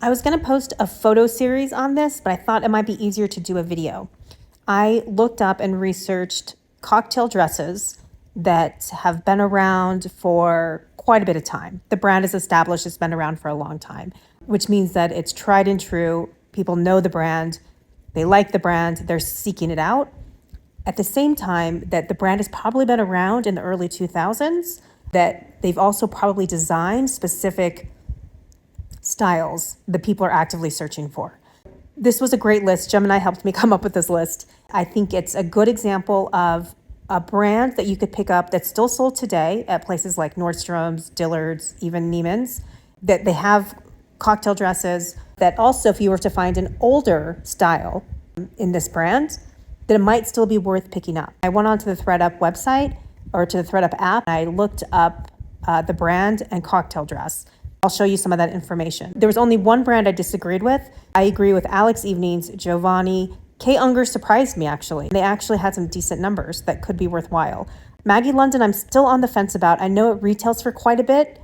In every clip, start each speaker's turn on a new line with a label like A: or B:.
A: I was going to post a photo series on this, but I thought it might be easier to do a video. I looked up and researched cocktail dresses that have been around for quite a bit of time. The brand is established, it's been around for a long time, which means that it's tried and true. People know the brand, they like the brand, they're seeking it out. At the same time that the brand has probably been around in the early 2000s, that they've also probably designed specific styles that people are actively searching for. This was a great list. Gemini helped me come up with this list. I think it's a good example of a brand that you could pick up that's still sold today at places like Nordstrom's, Dillard's, even Neiman's, that they have cocktail dresses that also, if you were to find an older style in this brand, that it might still be worth picking up. I went onto the ThredUp website or to the ThredUp app. And I looked up the brand and cocktail dress. I'll show you some of that information. There was only one brand I disagreed with. I agree with Alex Evenings, Giovanni. Kay Unger surprised me, actually. They actually had some decent numbers that could be worthwhile. Maggie London, I'm still on the fence about. I know it retails for quite a bit.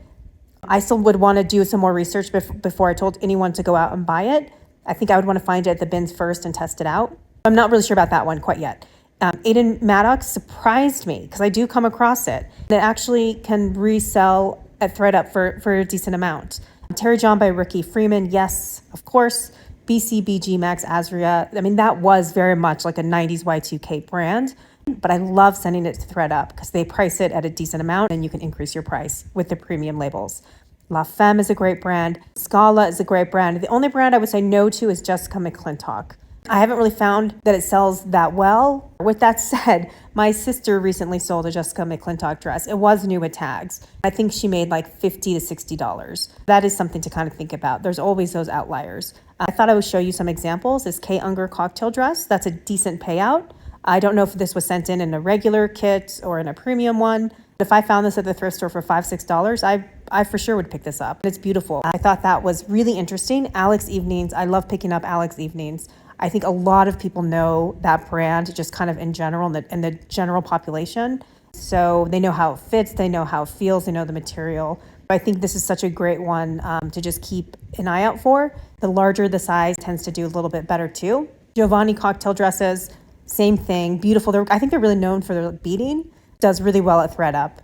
A: I still would want to do some more research before I told anyone to go out and buy it. I think I would want to find it at the bins first and test it out. I'm not really sure about that one quite yet. Aiden Maddox surprised me because I do come across it. It actually can resell at ThredUp for a decent amount. Terry John by Ricky Freeman, yes, of course. BCBG Max Azria. I mean, that was very much like a 90s Y2K brand, but I love sending it to ThredUp because they price it at a decent amount and you can increase your price with the premium labels. La Femme is a great brand. Scala is a great brand. The only brand I would say no to is Jessica McClintock. I haven't really found that it sells that well. With that said, my sister recently sold a Jessica McClintock dress. It was new with tags. I think she made like $50 to $60. That is something to kind of think about. There's always those outliers. I thought I would show you some examples. This Kay Unger cocktail dress, that's a decent payout. I don't know if this was sent in a regular kit or in a premium one. If I found this at the thrift store for $5, $6, I for sure would pick this up. It's beautiful. I thought that was really interesting. Alex Evenings, I love picking up Alex Evenings. I think a lot of people know that brand just kind of in general in the general population. So they know how it fits, they know how it feels, they know the material. I think this is such a great one to just keep an eye out for. The larger the size tends to do a little bit better too. Giovanni cocktail dresses, same thing, beautiful. I think they're really known for their beading. Does really well at ThredUp.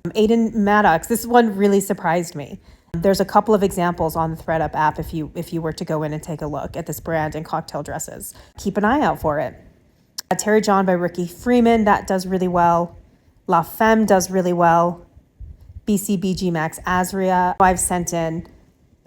A: Aiden Maddox, this one really surprised me. There's a couple of examples on the ThredUp app if you were to go in and take a look at this brand and cocktail dresses. Keep an eye out for it. Terry John by Ricky Freeman, that does really well. La Femme does really well. BCBG Max Azria, I've sent in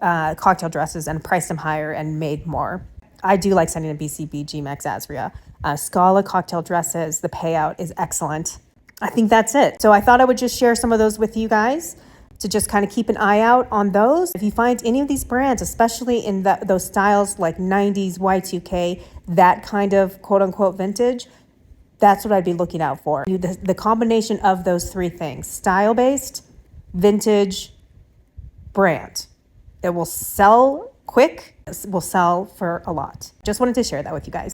A: cocktail dresses and priced them higher and made more. I do like sending a BCBG Max Azria. Scala cocktail dresses, the payout is excellent. I think that's it. So I thought I would just share some of those with you guys to just kind of keep an eye out on those. If you find any of these brands, especially in those styles like 90s, Y2K, that kind of quote unquote vintage, that's what I'd be looking out for. The combination of those three things, style-based, vintage, brand. It will sell quick, it will sell for a lot. Just wanted to share that with you guys.